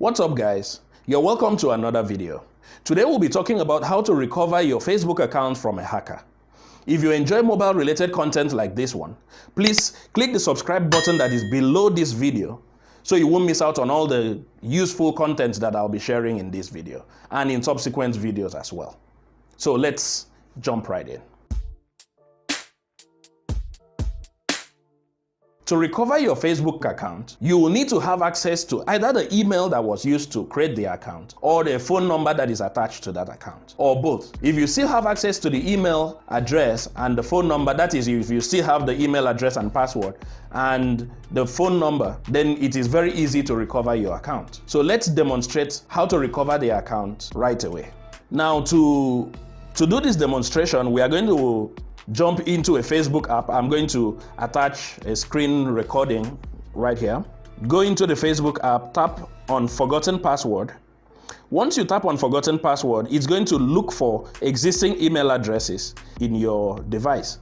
What's up, guys? You're welcome to another video. Today we'll be talking about how to recover your Facebook account from a hacker. If you enjoy mobile related content like this one, please click the subscribe button that is below this video so you won't miss out on all the useful content that I'll be sharing in this video and in subsequent videos as well. So let's jump right in. To recover your Facebook account, you will need to have access to either the email that was used to create the account or the phone number that is attached to that account, or both. If you still have access to the email address and the phone number, that is, if you still have the email address and password and the phone number, then it is very easy to recover your account. So let's demonstrate how to recover the account right away. Now, to do this demonstration, we are going to jump into a Facebook app. I'm going to attach a screen recording right here. Go into the Facebook app, tap on forgotten password. Once you tap on forgotten password, it's going to look for existing email addresses in your device.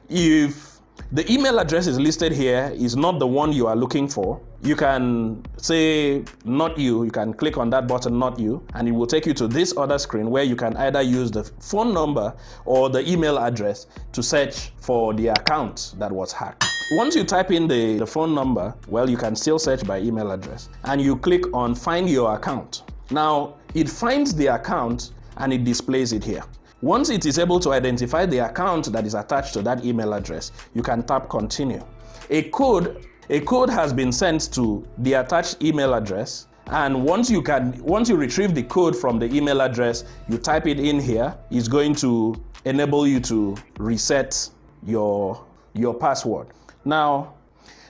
If the email address is listed here is not the one you are looking for, you can say not you, you can click on that button, not you, and it will take you to this other screen where you can either use the phone number or the email address to search for the account that was hacked. Once you type in the phone number, well, you can still search by email address, and you click on find your account. Now, it finds the account and it displays it here. Once it is able to identify the account that is attached to that email address, you can tap continue. A code has been sent to the attached email address, and once you retrieve the code from the email address, you type it in here. It's going to enable you to reset your password. Now,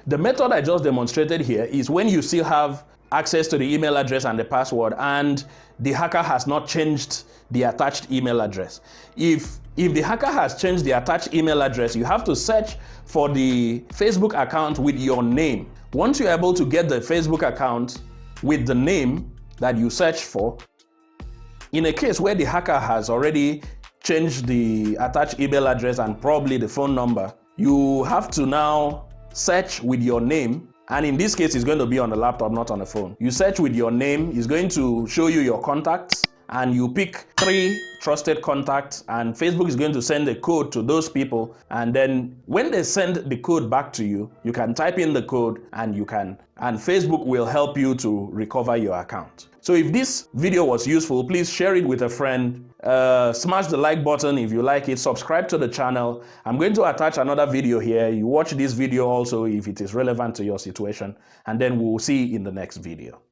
the method I just demonstrated here is when you still have access to the email address and the password and the hacker has not changed the attached email address. If the hacker has changed the attached email address, you have to search for the Facebook account with your name. Once you're able to get the Facebook account with the name that you search for, in a case where the hacker has already changed the attached email address and probably the phone number, you have to now search with your name. And in this case, it's going to be on the laptop, not on the phone. You search with your name, it's going to show you your contacts, and you pick 3 trusted contacts, and Facebook is going to send a code to those people. And then when they send the code back to you, you can type in the code and Facebook will help you to recover your account. So if this video was useful, please share it with a friend. Smash the like button if you like it. Subscribe to the channel. I'm going to attach another video here. You watch this video also if it is relevant to your situation, and then we'll see you in the next video.